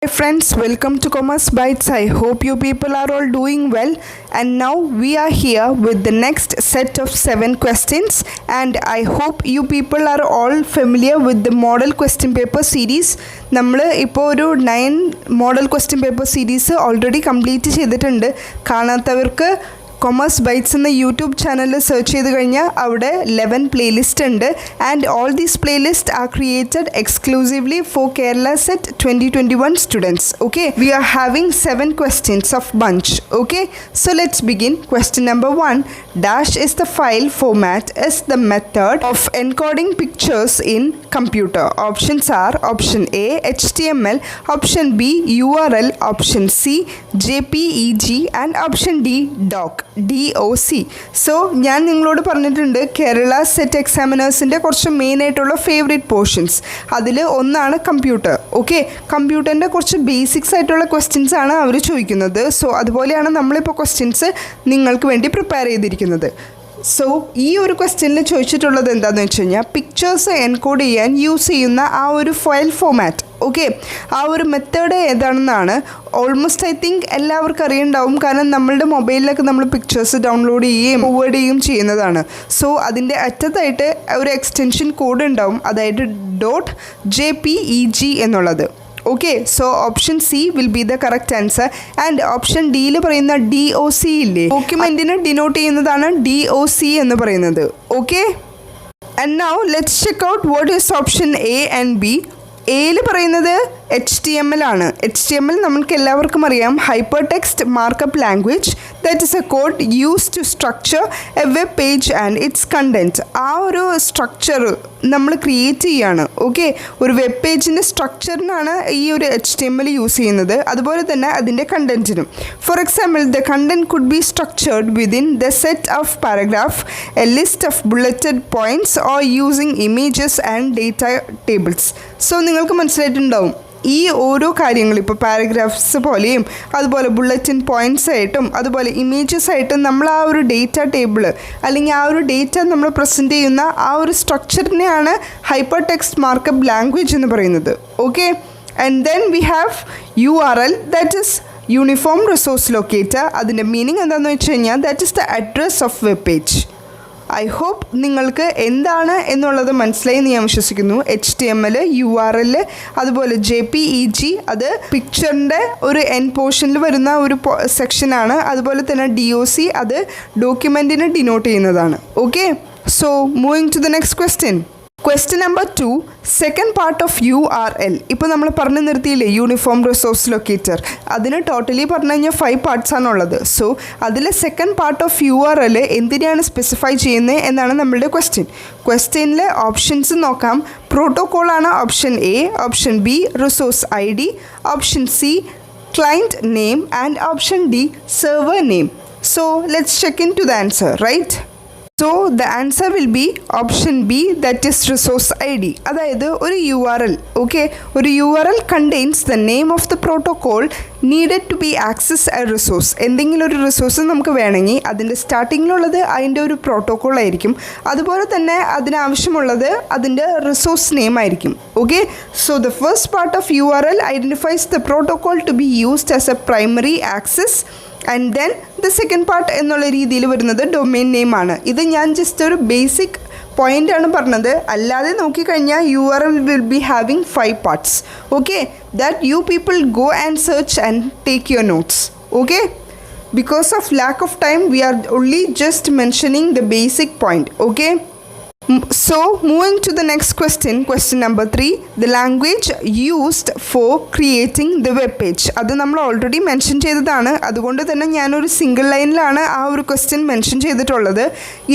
Hi friends, welcome to Commerce Bytes. I hope you people are all doing well, and now we are here with the next set of 7 questions, and I hope you people are all familiar with the model question paper series. നമ്മൾ ഇപ്പോൾ ഒരു 9 model question paper series already complete ചെയ്തിട്ടുണ്ട്. കാണാത്തവർക്ക് commerce bytes എന്ന YouTube ചാനലിൽ search ചെയ്ത് കഴിഞ്ഞാൽ അവിടെ 11 പ്ലേലിസ്റ്റ് ഉണ്ട്. And all these playlist are created exclusively for Kerala set 2021 students. Okay, we are having 7 questions of bunch. Okay, so let's begin. Question number 1. Dash is the file format is the method of encoding pictures in computer. Options are option A HTML, option B URL, option C JPEG and option D DOC. So ഞാൻ നിങ്ങളോട് പറഞ്ഞിട്ടുണ്ട് Kerala set എക്സാമിനേഴ്സിൻ്റെ കുറച്ച് മെയിനായിട്ടുള്ള favourite portions. അതിൽ ഒന്നാണ് computer. Okay, കമ്പ്യൂട്ടറിൻ്റെ കുറച്ച് basics ആയിട്ടുള്ള ക്വസ്റ്റ്യൻസ് ആണ് അവർ ചോദിക്കുന്നത്. സോ അതുപോലെയാണ് നമ്മളിപ്പോൾ ക്വസ്റ്റ്യൻസ് നിങ്ങൾക്ക് വേണ്ടി പ്രിപ്പയർ ചെയ്തിരിക്കുന്നത്. സോ ഈ ഒരു ക്വസ്റ്റ്യനിൽ ചോദിച്ചിട്ടുള്ളത് എന്താണെന്ന് വെച്ച് കഴിഞ്ഞാൽ പിക്ചേഴ്സ് എൻകോഡ് ചെയ്യാൻ യൂസ് ചെയ്യുന്ന ആ ഒരു ഫയൽ ഫോമാറ്റ്. ഓക്കെ, ആ ഒരു മെത്തേഡ് ഏതാണെന്നാണ്. ഓൾമോസ്റ്റ് ഐ തിങ്ക് എല്ലാവർക്കും അറിയുണ്ടാവും, കാരണം നമ്മളുടെ മൊബൈലിലൊക്കെ നമ്മൾ പിക്ചേഴ്സ് ഡൗൺലോഡ് ചെയ്യുകയും ഫോർവേഡ് ചെയ്യുകയും ചെയ്യുന്നതാണ്. സോ അതിൻ്റെ അറ്റത്തായിട്ട് ഒരു എക്സ്റ്റൻഷൻ കോഡ് ഉണ്ടാവും, അതായത് .jpeg എന്നുള്ളത്. Okay, so option C will be the correct answer. And option ഡിയിൽ പറയുന്ന DOC ഇല്ലേ, ഡോക്യുമെൻറ്റിനെ ഡിനോട്ട് ചെയ്യുന്നതാണ് DOC എന്ന് പറയുന്നത്. Okay, and now let's check out what is option A and B. എയിൽ പറയുന്നത് HTML ആണ്. HTML നമ്മൾക്ക് എല്ലാവർക്കും അറിയാം, hyper text markup language. That is a code use to structure a web page and its content. ആ ഒരു structure നമ്മൾ create ചെയ്യുകയാണ്. ഓക്കെ, ഒരു വെബ് പേജിൻ്റെ സ്ട്രക്ചറിനാണ് ഈ ഒരു HTML യൂസ് ചെയ്യുന്നത്, അതുപോലെ തന്നെ അതിൻ്റെ കണ്ടൻറ്റിനും. For example, the content could be structured within the set of paragraph, a list of bulleted points or using images and data tables. So നിങ്ങൾക്ക് മനസ്സിലായിട്ടുണ്ടാവും ഈ ഓരോ കാര്യങ്ങൾ, ഇപ്പോൾ പാരഗ്രാഫ്സ് പോലെയും അതുപോലെ ബുള്ളറ്റിൻ പോയിൻറ്റ്സ് ആയിട്ടും അതുപോലെ ഇമേജസ് ആയിട്ടും നമ്മൾ ആ ഒരു ഡേറ്റ ടേബിൾ അല്ലെങ്കിൽ ആ ഒരു ഡേറ്റ നമ്മൾ പ്രസൻറ്റ് ചെയ്യുന്ന ആ ഒരു സ്ട്രക്ചറിനെയാണ് ഹൈപ്പർ ടെക്സ്റ്റ് മാർക്കപ്പ് ലാംഗ്വേജ് എന്ന് പറയുന്നത്. Okay, and then we have URL, that is uniform resource locator. അതിൻ്റെ മീനിങ് എന്താണെന്ന് വെച്ച് കഴിഞ്ഞാൽ that is the address of web page. I hope നിങ്ങൾക്ക് എന്താണ് എന്നുള്ളത് മനസ്സിലായി എന്ന് ഞാൻ വിശ്വസിക്കുന്നു. HTML, URL, അതുപോലെ JPEG അത് പിക്ചറിൻ്റെ ഒരു എൻഡ് പോർഷനിൽ വരുന്ന ഒരു സെക്ഷനാണ്. അതുപോലെ തന്നെ DOC അത് ഡോക്യുമെൻറ്റിനെ ഡിനോട്ട് ചെയ്യുന്നതാണ്. Okay, so moving to the next question. Question number 2, second part of URL. ഇപ്പോൾ നമ്മൾ പറഞ്ഞു നിർത്തിയില്ലേ യൂണിഫോം റിസോഴ്സ് ലൊക്കേറ്റർ, അതിന് ടോട്ടലി പറഞ്ഞു കഴിഞ്ഞാൽ 5 പാർട്സ് ആണുള്ളത്. സോ അതിൽ സെക്കൻഡ് പാർട്ട് ഓഫ് URL എന്തിനാണ് സ്പെസിഫൈ ചെയ്യുന്നത് എന്നാണ് നമ്മളുടെ ക്വസ്റ്റ്യൻ. ക്വസ്റ്റ്യനിലെ ഓപ്ഷൻസ് നോക്കാം. പ്രോട്ടോക്കോളാണ് option A, option B resource ID, option C client name and option D server name. So let's check in to the answer, right? So the answer will be option B, that is resource ID. അതായത് ഒരു URL, okay, ഒരു URL contains the name of the protocol needed to be access a resource. എന്തെങ്കിലും ഒരു resource നമുക്ക് വേണമെങ്കിൽ അതിൻ്റെ സ്റ്റാർട്ടിങ്ങിലുള്ളത് അതിൻ്റെ ഒരു പ്രോട്ടോകോൾ ആയിരിക്കും, അതുപോലെ തന്നെ അതിനാവശ്യമുള്ളത് അതിൻ്റെ റിസോഴ്സ് നെയിം ആയിരിക്കും. Okay, so the first part of URL identifies the protocol to be used as a primary access. And then the second part എന്നുള്ള രീതിയിൽ വരുന്നത് ഡൊമെയിൻ നെയിം ആണ്. ഇത് ഞാൻ ജസ്റ്റ് ഒരു ബേസിക് പോയിൻ്റ് ആണ് പറഞ്ഞത്, അല്ലാതെ നോക്കിക്കഴിഞ്ഞാൽ URL will be having 5 parts. Okay, that you people go and search and take your notes. Okay, because of lack of time we are only just mentioning the basic point. Okay, so moving to the next question, question number 3, the language used for creating the web page. അത് നമ്മൾ already mention ചെയ്തതാണ്, അതുകൊണ്ട് തന്നെ ഞാനൊരു single ലൈനിലാണ് ആ ഒരു question mention ചെയ്തിട്ടുള്ളത്.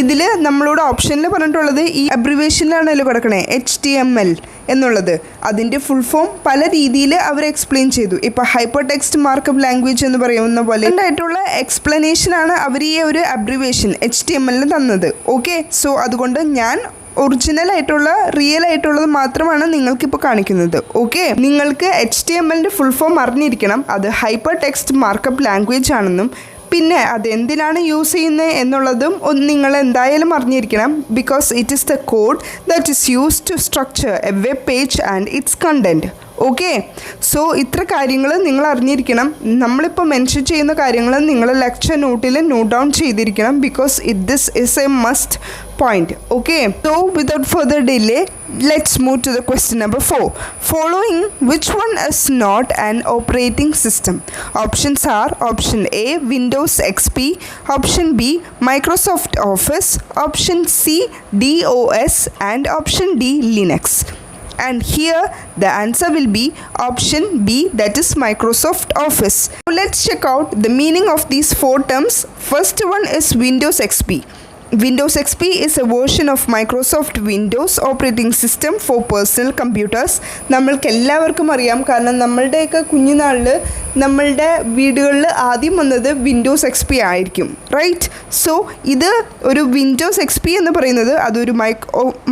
ഇതിൽ നമ്മളോട് ഓപ്ഷനിൽ പറഞ്ഞിട്ടുള്ളത് ഈ അബ്രിവേഷനിലാണല്ലോ കിടക്കണേ HTML എന്നുള്ളത്. അതിൻ്റെ ഫുൾ ഫോം പല രീതിയിൽ അവർ എക്സ്പ്ലെയിൻ ചെയ്തു. ഇപ്പോൾ ഹൈപ്പർ ടെക്സ്റ്റ് മാർക്കപ്പ് ലാംഗ്വേജ് എന്ന് പറയുന്ന പോലെ ആയിട്ടുള്ള എക്സ്പ്ലനേഷനാണ് അവർ ഈ ഒരു അബ്രിവേഷൻ HTML തന്നത്. ഓക്കെ, സോ അതുകൊണ്ട് ഞാൻ ഒറിജിനൽ ആയിട്ടുള്ള റിയൽ ആയിട്ടുള്ളത് മാത്രമാണ് നിങ്ങൾക്കിപ്പോൾ കാണിക്കുന്നത്. ഓക്കെ, നിങ്ങൾക്ക് HTMLൻ്റെ ഫുൾ ഫോം അറിഞ്ഞിരിക്കണം, അത് ഹൈപ്പർ ടെക്സ്റ്റ് മാർക്കപ്പ് ലാംഗ്വേജ് ആണെന്നും പിന്നെ അതെന്തിനാണ് യൂസ് ചെയ്യുന്നത് എന്നുള്ളതും നിങ്ങൾ എന്തായാലും അറിഞ്ഞിരിക്കണം. Because it is the code that is used to structure a web page and its content. Okay, so ഇത്ര കാര്യങ്ങൾ നിങ്ങൾ അറിഞ്ഞിരിക്കണം. നമ്മളിപ്പോൾ മെൻഷൻ ചെയ്യുന്ന കാര്യങ്ങൾ നിങ്ങൾ ലെക്ചർ നോട്ടിൽ നോട്ട് ഡൗൺ ചെയ്തിരിക്കണം, because this is A must point. Okay, so without further delay let's move to the question number 4. Following which one is not an operating system? Options are option A Windows XP, option B Microsoft Office, option C DOS, and option D Linux. And here the answer will be option B, that is Microsoft Office. So let's check out the meaning of these four terms. First one is Windows XP. Windows XP is a version of Microsoft Windows operating system for personal computers. നമ്മൾക്ക് എല്ലാവർക്കും അറിയാം, കാരണം നമ്മളുടെയൊക്കെ കുഞ്ഞുനാളിൽ നമ്മളുടെ വീടുകളിൽ ആദ്യം വന്നത് വിൻഡോസ് എക്സ് പി ആയിരിക്കും, റൈറ്റ്? സോ ഇത് ഒരു വിൻഡോസ് എക്സ് പി എന്ന് പറയുന്നത് അതൊരു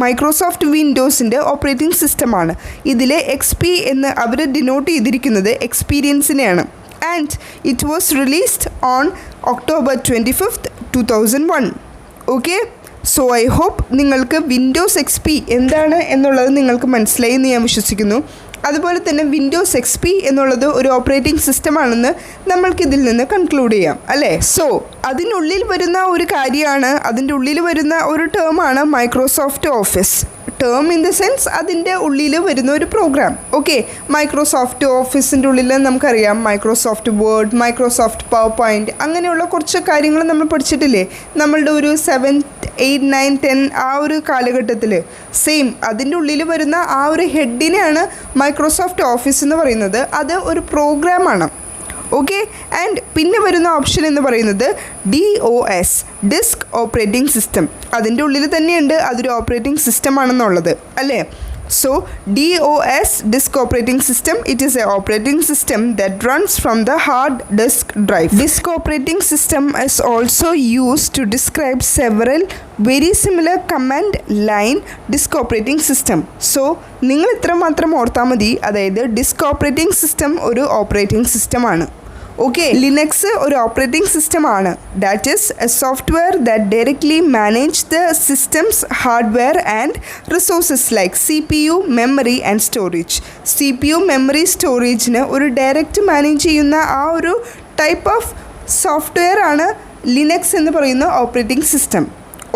മൈക്രോസോഫ്റ്റ് വിൻഡോസിൻ്റെ ഓപ്പറേറ്റിംഗ് സിസ്റ്റമാണ്. ഇതിലെ എക്സ് പി എന്ന് അവർ ഡിനോട്ട് ചെയ്തിരിക്കുന്നത് എക്സ്പീരിയൻസിനെയാണ്. And it was released on October 25th, 2001. Okay, so I hope നിങ്ങൾക്ക് വിൻഡോസ് എക്സ് പി എന്താണ് എന്നുള്ളത് നിങ്ങൾക്ക് മനസ്സിലായി എന്ന് ഞാൻ വിശ്വസിക്കുന്നു. അതുപോലെ തന്നെ വിൻഡോസ് എക്സ് പി എന്നുള്ളത് ഒരു ഓപ്പറേറ്റിംഗ് സിസ്റ്റമാണെന്ന് നമ്മൾക്കിതിൽ നിന്ന് കൺക്ലൂഡ് ചെയ്യാം, അല്ലേ? സോ അതിനുള്ളിൽ വരുന്ന ഒരു കാര്യമാണ്, അതിൻ്റെ ഉള്ളിൽ വരുന്ന ഒരു ടേമാണ് Microsoft Office. Term in the sense അതിൻ്റെ ഉള്ളിൽ വരുന്ന ഒരു പ്രോഗ്രാം. ഓക്കെ, മൈക്രോസോഫ്റ്റ് ഓഫീസിൻ്റെ ഉള്ളിൽ നമുക്കറിയാം Microsoft word, Microsoft power point, അങ്ങനെയുള്ള കുറച്ച് കാര്യങ്ങൾ നമ്മൾ പഠിച്ചിട്ടില്ലേ നമ്മളുടെ ഒരു 7th 8th 9th 10th ആ ഒരു കാലഘട്ടത്തിൽ. സെയിം അതിൻ്റെ ഉള്ളിൽ വരുന്ന ആ ഒരു ഹെഡിനെയാണ് മൈക്രോസോഫ്റ്റ് ഓഫീസ് എന്ന് പറയുന്നത്. അത് ഒരു പ്രോഗ്രാമാണ്. ഓക്കെ, ആൻഡ് പിന്നെ വരുന്ന ഓപ്ഷൻ എന്ന് പറയുന്നത് DOS, ഡിസ്ക് ഓപ്പറേറ്റിംഗ് സിസ്റ്റം. അതിൻ്റെ ഉള്ളിൽ തന്നെയുണ്ട് അതൊരു ഓപ്പറേറ്റിംഗ് സിസ്റ്റം ആണെന്നുള്ളത്, അല്ലേ? So DOS, disk operating system, it is a operating system that runs from the hard disk drive. Disk operating system is also used to describe several very similar command line disk operating system. So നിങ്ങൾ ഇത്ര മാത്രം ഓർത്താൽ മതി, അതായത് disk operating system ഒരു operating സിസ്റ്റമാണ്. Okay, Linux ഒരു operating സിസ്റ്റമാണ്. That is a software that directly manage the systems hardware and resources like CPU, memory and storage. CPU, memory, സ്റ്റോറേജിന് ഒരു ഡയറക്റ്റ് മാനേജ് ചെയ്യുന്ന ആ ഒരു ടൈപ്പ് ഓഫ് സോഫ്റ്റ്വെയർ ആണ് ലിനക്സ് എന്ന് പറയുന്ന ഓപ്പറേറ്റിംഗ് സിസ്റ്റം.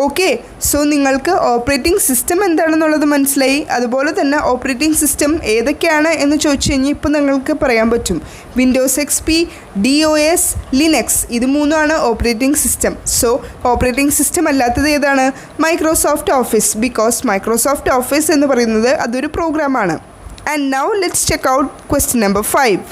ഓക്കെ, സോ നിങ്ങൾക്ക് ഓപ്പറേറ്റിംഗ് സിസ്റ്റം എന്താണെന്നുള്ളത് മനസ്സിലായി. അതുപോലെ തന്നെ ഓപ്പറേറ്റിംഗ് സിസ്റ്റം ഏതൊക്കെയാണ് എന്ന് ചോദിച്ചു കഴിഞ്ഞാൽ ഇപ്പോൾ നിങ്ങൾക്ക് പറയാൻ പറ്റും. Windows X P, DOS, Linux, ഇത് മൂന്നുമാണ് operating system. So operating system അല്ലാത്തത് ഏതാണ്? Microsoft Office, because Microsoft Office എന്ന് പറയുന്നത് അതൊരു പ്രോഗ്രാമാണ്. And now let's check out question number 5.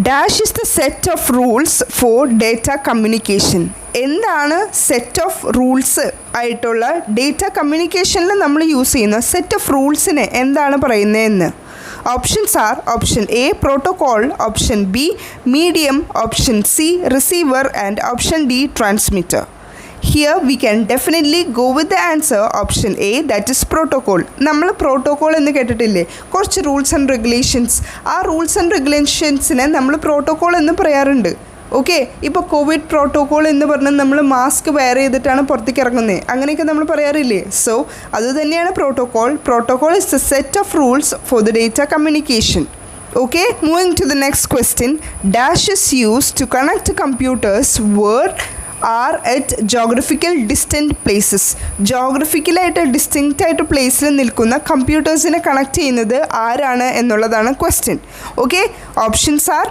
Dash is the set of rules for data communication. എന്താണ് set of rules ആയിട്ടുള്ള ഡേറ്റ കമ്മ്യൂണിക്കേഷനിൽ നമ്മൾ യൂസ് ചെയ്യുന്ന സെറ്റ് ഓഫ് റൂൾസിനെ എന്താണ് പറയുന്നതെന്ന്? Options are option A protocol, option B medium, option C receiver, and option D transmitter. Here we can definitely go with the answer option A, that is protocol. നമ്മൾ protocol എന്ന് കേട്ടിട്ടില്ലേ? കുറച്ച് rules and regulations, ആ rules and റെഗുലേഷൻസിനെ നമ്മൾ protocol എന്ന് പറയാറുണ്ട്. Okay, ഇപ്പോൾ Covid protocol എന്ന് പറഞ്ഞാൽ നമ്മൾ മാസ്ക് വെയർ ചെയ്തിട്ടാണ് പുറത്തേക്ക് ഇറങ്ങുന്നത്, അങ്ങനെയൊക്കെ നമ്മൾ പറയാറില്ലേ? സോ അതുതന്നെയാണ് protocol. Protocol is the set of rules for the data communication. Okay, moving to the next question. Dash is used to connect computers where are at geographical distant places. ജോഗ്രഫിക്കലായിട്ട് distinct ആയിട്ട് പ്ലേസിൽ നിൽക്കുന്ന കമ്പ്യൂട്ടേഴ്സിനെ connect ചെയ്യുന്നത് ആരാണ് എന്നുള്ളതാണ് question. Okay, options are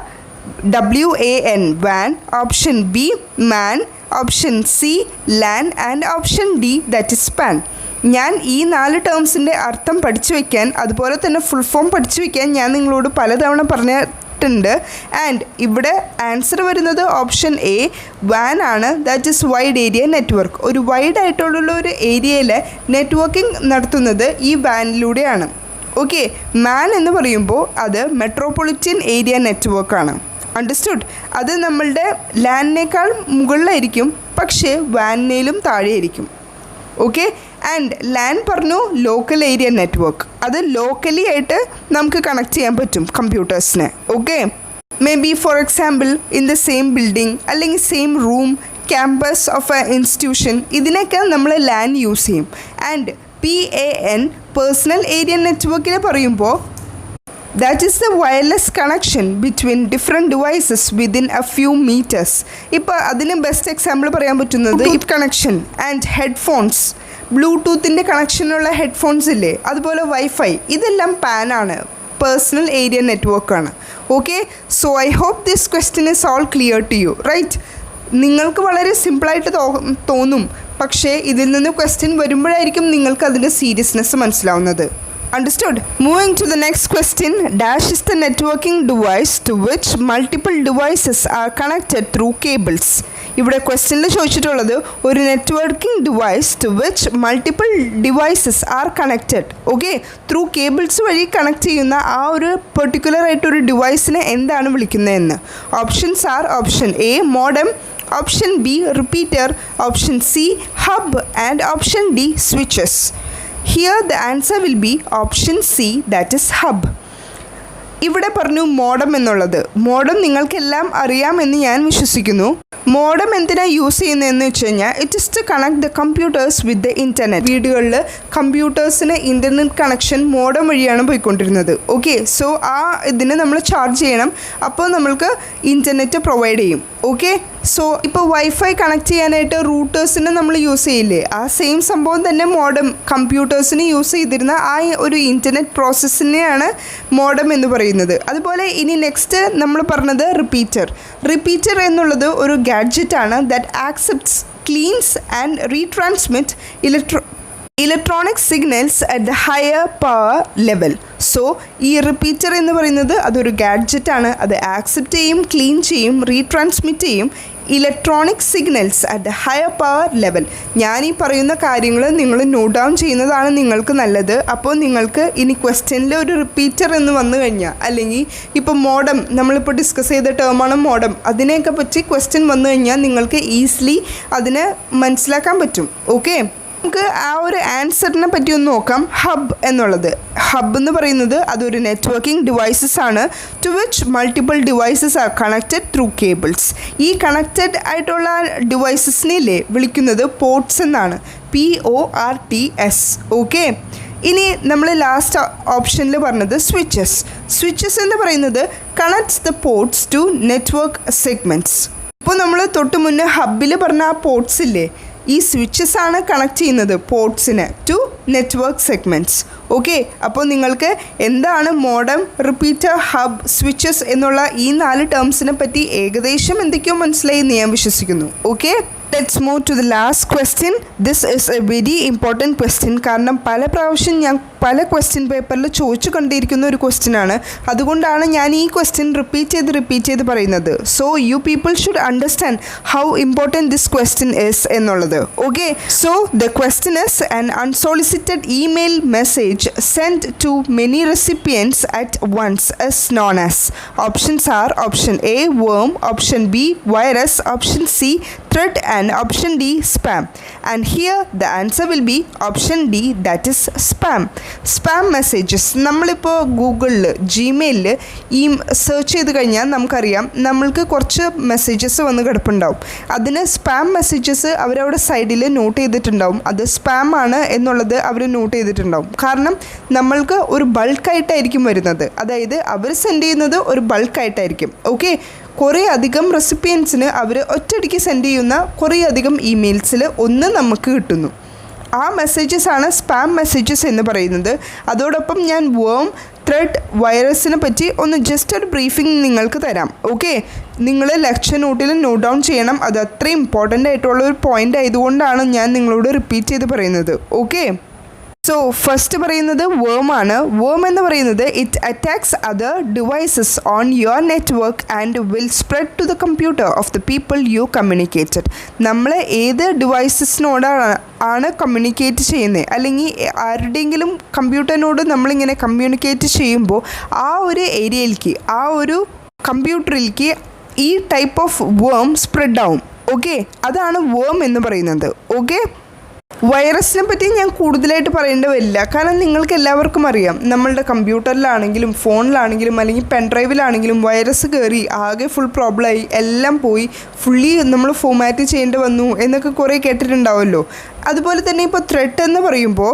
WAN, WAN, option B MAN, option C LAN, and option D, that is PAN. ഞാൻ ഈ 4 ടേംസിൻ്റെ അർത്ഥം പഠിച്ചു വയ്ക്കാൻ, അതുപോലെ തന്നെ ഫുൾ ഫോം പഠിച്ചു വയ്ക്കാൻ ഞാൻ നിങ്ങളോട് പലതവണ പറഞ്ഞിട്ടുണ്ട്. ആൻഡ് ഇവിടെ ആൻസർ വരുന്നത് ഓപ്ഷൻ എ WAN ആണ്, that is wide area network. ഒരു വൈഡ് ആയിട്ടുള്ള ഒരു ഏരിയയിൽ നെറ്റ്വർക്കിംഗ് നടത്തുന്നത് ഈ WANലൂടെയാണ്. ഓക്കെ, MAN എന്ന് പറയുമ്പോൾ അത് മെട്രോപൊളിറ്റൻ ഏരിയ നെറ്റ്വർക്കാണ്. അണ്ടർസ്റ്റുഡ്? അത് നമ്മളുടെ ലാൻഡിനേക്കാൾ മുകളിലായിരിക്കും, പക്ഷേ WANനേലും താഴെയായിരിക്കും. ഓക്കെ, ആൻഡ് LAN പറഞ്ഞു ലോക്കൽ ഏരിയ നെറ്റ്വർക്ക്, അത് ലോക്കലി ആയിട്ട് നമുക്ക് കണക്ട് ചെയ്യാൻ പറ്റും കമ്പ്യൂട്ടേഴ്സിനെ. Okay, may be for example in the same building അല്ലെങ്കിൽ same room, campus of a institution, ഇതിനൊക്കെ നമ്മൾ LAN യൂസ് ചെയ്യും. ആൻഡ് PAN പേഴ്സണൽ ഏരിയ നെറ്റ്വർക്കിൽ പറയുമ്പോൾ That is the wireless connection between different devices within a few meters. ഇപ്പോൾ അതിന് best example പറയാൻ പറ്റുന്നത് കണക്ഷൻ ആൻഡ് ഹെഡ്ഫോൺസ്, ബ്ലൂടൂത്തിൻ്റെ കണക്ഷനുള്ള ഹെഡ്ഫോൺസ് ഇല്ലേ, അതുപോലെ വൈഫൈ, ഇതെല്ലാം പാനാണ്, പേഴ്സണൽ ഏരിയ നെറ്റ്വർക്കാണ്. Okay, so I hope this question is all clear to you, right? നിങ്ങൾക്ക് വളരെ സിമ്പിളായിട്ട് തോന്നും, പക്ഷേ ഇതിൽ നിന്ന് ക്വസ്റ്റ്യൻ വരുമ്പോഴായിരിക്കും നിങ്ങൾക്ക് അതിൻ്റെ സീരിയസ്നെസ് മനസ്സിലാവുന്നത്. Understood? Moving to the next question, dash is the networking device to which multiple devices are connected through cables. ഇവിടെ ക്വസ്റ്റ്യനിൽ ചോദിച്ചിട്ടുള്ളത് ഒരു networking device to which multiple devices are connected, okay, through cables വഴി connect ചെയ്യുന്ന ആ ഒരു particular ആയിട്ടൊരു ഡിവൈസിനെ എന്താണ് വിളിക്കുന്നതെന്ന്. Options are option A modem, option B repeater, option C hub and option D switches. Here the answer will be option C, that is hub. ഇവിടെ പറഞ്ഞു മോഡം എന്നുള്ളത്. മോഡം നിങ്ങൾക്കെല്ലാം അറിയാമെന്ന് ഞാൻ വിശ്വസിക്കുന്നു. മോഡം എന്തിനാണ് യൂസ് ചെയ്യുന്നതെന്ന് വെച്ച് കഴിഞ്ഞാൽ it is to connect the computers with the internet. വീടുകളിൽ കമ്പ്യൂട്ടേഴ്സിന് ഇൻ്റർനെറ്റ് കണക്ഷൻ മോഡം വഴിയാണ് പോയിക്കൊണ്ടിരുന്നത്. ഓക്കെ, സോ ആ ഇതിന് നമ്മൾ ചാർജ് ചെയ്യണം, അപ്പോൾ നമ്മൾക്ക് ഇൻ്റർനെറ്റ് പ്രൊവൈഡ് ചെയ്യും. ഓക്കെ, സോ ഇപ്പോൾ വൈഫൈ കണക്ട് ചെയ്യാനായിട്ട് റൂട്ടേഴ്സിന് നമ്മൾ യൂസ് ചെയ്യില്ലേ, ആ സെയിം സംഭവം തന്നെ മോഡം കമ്പ്യൂട്ടേഴ്സിന് യൂസ് ചെയ്തിരുന്ന ആ ഒരു ഇൻ്റർനെറ്റ് പ്രോസസ്സിനെയാണ് മോഡം എന്ന് പറയുന്നത്. അതുപോലെ ഇനി നെക്സ്റ്റ് നമ്മൾ പറഞ്ഞത് റിപ്പീറ്റർ എന്നുള്ളത് ഒരു ഗാഡ്ജറ്റാണ് that accepts, cleans and retransmit electronic signals at the higher power level. So ഈ റിപ്പീറ്റർ എന്ന് പറയുന്നത് അതൊരു ഗാഡ്ജറ്റാണ്, അത് ആക്സെപ്റ്റ് ചെയ്യും, ക്ലീൻ ചെയ്യും, റീട്രാൻസ്മിറ്റ് ചെയ്യും electronic signals at the higher power level. ഞാൻ ഈ പറയുന്ന കാര്യങ്ങൾ നിങ്ങൾ നോട്ട് ഡൗൺ ചെയ്യുന്നതാണ് നിങ്ങൾക്ക് നല്ലത്. അപ്പോൾ നിങ്ങൾക്ക് ഇനി ക്വസ്റ്റ്യനിൽ ഒരു റിപ്പീറ്റർ എന്ന് വന്നു കഴിഞ്ഞാൽ, അല്ലെങ്കിൽ ഇപ്പോൾ മോഡം നമ്മളിപ്പോൾ ഡിസ്കസ് ചെയ്ത ടേമാണ് മോഡം, അതിനെയൊക്കെ പറ്റി ക്വസ്റ്റ്യൻ വന്നു കഴിഞ്ഞാൽ നിങ്ങൾക്ക് ഈസിലി അതിനെ മനസ്സിലാക്കാൻ പറ്റും. ഓക്കെ, നമുക്ക് ആ ഒരു ആൻസറിനെ പറ്റി ഒന്ന് നോക്കാം. ഹബ് എന്നുള്ളത്, ഹബ് എന്ന് പറയുന്നത് അതൊരു നെറ്റ്വർക്കിംഗ് ഡിവൈസസ് ആണ് to which multiple devices are connected through cables. ഈ കണക്റ്റഡ് ആയിട്ടുള്ള ഡിവൈസസിനെ വിളിക്കുന്നത് പോർട്സ് എന്നാണ്, PORTS. ഓക്കെ, ഇനി നമ്മൾ ലാസ്റ്റ് ഓപ്ഷനിൽ പറഞ്ഞത് സ്വിച്ചസ് എന്ന് പറയുന്നത് connects the ports to network segments. ഇപ്പോൾ നമ്മൾ തൊട്ട് മുന്നേ ഹബിൽ പറഞ്ഞ ആ പോർട്സ് ഇല്ലേ, ഈ സ്വിച്ചസ് ആണ് കണക്ട് ചെയ്യുന്നത് പോർട്സിന് ടു നെറ്റ്വർക്ക് സെഗ്മെൻറ്റ്സ്. ഓക്കെ, അപ്പോൾ നിങ്ങൾക്ക് എന്താണ് മോഡം, റിപ്പീറ്റർ, ഹബ്, സ്വിച്ചസ് എന്നുള്ള ഈ 4 ടേംസിനെ പറ്റി ഏകദേശം എന്തൊക്കെയോ മനസ്സിലായി എന്ന് ഞാൻ വിശ്വസിക്കുന്നു. Okay, let's move to the last question. This is a very important question, കാരണം പല പ്രാവശ്യം ഞാൻ പല ക്വസ്റ്റ്യൻ പേപ്പറിൽ ചോദിച്ചു കണ്ടിരിക്കുന്ന ഒരു ക്വസ്റ്റ്യനാണ്. അതുകൊണ്ടാണ് ഞാൻ ഈ ക്വസ്റ്റ്യൻ റിപ്പീറ്റ് ചെയ്ത് പറയുന്നത്. So you people should understand how important this question is എന്നുള്ളത്. Okay, so the question is an unsolicited email message sent to many recipients at once is known as. Options are option A worm, option B virus, option C threat and option D spam. And here the answer will be option D, that is spam. Spam messages നമ്മളിപ്പോൾ ഗൂഗിളിൽ ജിമെയിലിൽ ഈ search ചെയ്ത് കഴിഞ്ഞാൽ നമുക്കറിയാം നമ്മൾക്ക് കുറച്ച് messages വന്ന് കിടപ്പുണ്ടാവും. അതിന് സ്പാം മെസ്സേജസ് അവരവിടെ സൈഡിൽ നോട്ട് ചെയ്തിട്ടുണ്ടാവും. അത് സ്പാം ആണ് എന്നുള്ളത് അവർ നോട്ട് ചെയ്തിട്ടുണ്ടാവും. കാരണം നമ്മൾക്ക് ഒരു ബൾക്കായിട്ടായിരിക്കും വരുന്നത്, അതായത് അവർ സെൻഡ് ചെയ്യുന്നത് ഒരു ബൾക്കായിട്ടായിരിക്കും. ഓക്കെ, കുറേ അധികം റെസിപ്പിയൻസിന് അവർ ഒറ്റയടിക്ക് സെൻഡ് ചെയ്യുന്ന കുറേ അധികം ഇമെയിൽസിൽ ഒന്ന് നമുക്ക് കിട്ടുന്നു. ആ മെസ്സേജസ് ആണ് സ്പാം മെസ്സേജസ് എന്ന് പറയുന്നത്. അതോടൊപ്പം ഞാൻ വേം, ത്രെഡ്, വൈറസിനെ പറ്റി ഒന്ന് ജസ്റ്റ് ഒരു ബ്രീഫിംഗ് നിങ്ങൾക്ക് തരാം. ഓക്കെ, നിങ്ങൾ ലെക്ചർ നോട്ടിൽ നോട്ട് ഡൗൺ ചെയ്യണം, അത് അത്രയും ഇമ്പോർട്ടൻ്റ് ആയിട്ടുള്ള ഒരു പോയിൻ്റ് ആയതുകൊണ്ടാണ് ഞാൻ നിങ്ങളോട് റിപ്പീറ്റ് ചെയ്ത് പറയുന്നത്. ഓക്കെ, സോ ഫസ്റ്റ് പറയുന്നത് വേം ആണ്. വേം എന്ന് പറയുന്നത് it attacks other devices on your network and will spread to the computer of the people you communicated. നമ്മൾ ഏത് ഡിവൈസസിനോടാണ് കമ്മ്യൂണിക്കേറ്റ് ചെയ്യുന്നത്, അല്ലെങ്കിൽ ആരുടെയെങ്കിലും കമ്പ്യൂട്ടറിനോട് നമ്മളിങ്ങനെ കമ്മ്യൂണിക്കേറ്റ് ചെയ്യുമ്പോൾ ആ ഒരു ഏരിയയിലേക്ക്, ആ ഒരു കമ്പ്യൂട്ടറിലേക്ക് ഈ ടൈപ്പ് ഓഫ് വേം സ്പ്രെഡ് ആവും. ഓക്കെ, അതാണ് വേം എന്ന് പറയുന്നത്. ഓക്കെ, വൈറസിനെ പറ്റി ഞാൻ കൂടുതലായിട്ട് പറയേണ്ടി വരില്ല, കാരണം നിങ്ങൾക്ക് എല്ലാവർക്കും അറിയാം നമ്മളുടെ കമ്പ്യൂട്ടറിലാണെങ്കിലും ഫോണിലാണെങ്കിലും അല്ലെങ്കിൽ പെൻഡ്രൈവിലാണെങ്കിലും വൈറസ് കയറി ആകെ ഫുൾ പ്രോബ്ലമായി, എല്ലാം പോയി, ഫുള്ളി നമ്മൾ ഫോമാറ്റ് ചെയ്യേണ്ടി വന്നു എന്നൊക്കെ കുറേ കേട്ടിട്ടുണ്ടാവുമല്ലോ. അതുപോലെ തന്നെ ഇപ്പോൾ ത്രെട്ട് എന്ന് പറയുമ്പോൾ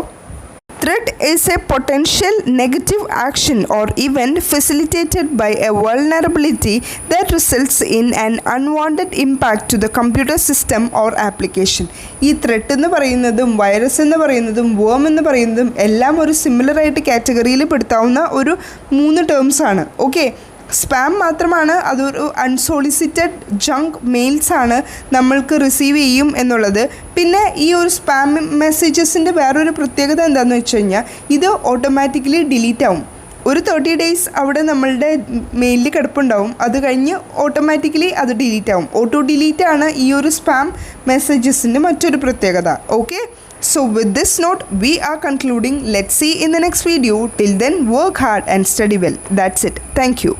threat is a potential negative action or event facilitated by a vulnerability that results in an unwanted impact to the computer system or application. ഈ ത്രെട്ട് എന്ന് പറയുന്നതും വൈറസ് എന്ന് പറയുന്നതും വേം എന്ന് പറയുന്നതും എല്ലാം ഒരു സിമിലർ ആയിട്ട് കാറ്റഗറിയിൽ പെടുത്താവുന്ന ഒരു 3 ടേംസ് ആണ്. ഓക്കെ, സ്പാം മാത്രമാണ് അതൊരു അൺസോളിസിറ്റഡ് ജങ്ക് മെയിൽസ് ആണ് നമ്മൾക്ക് റിസീവ് ചെയ്യും എന്നുള്ളത്. പിന്നെ ഈ ഒരു സ്പാം മെസ്സേജസിൻ്റെ വേറൊരു പ്രത്യേകത എന്താണെന്ന് വെച്ച് കഴിഞ്ഞാൽ ഇത് ഓട്ടോമാറ്റിക്കലി ഡിലീറ്റ് ആവും. ഒരു 30 ഡേയ്സ് അവിടെ നമ്മളുടെ മെയിലിൽ കിടപ്പുണ്ടാവും, അത് കഴിഞ്ഞ് ഓട്ടോമാറ്റിക്കലി അത് ഡിലീറ്റ് ആവും. ഓട്ടോ ഡിലീറ്റ് ആണ് ഈ ഒരു സ്പാം മെസ്സേജസിൻ്റെ മറ്റൊരു പ്രത്യേകത. Okay, so with this note we are concluding. Let's see in the next video. Till then, work hard and study well. That's it. Thank you.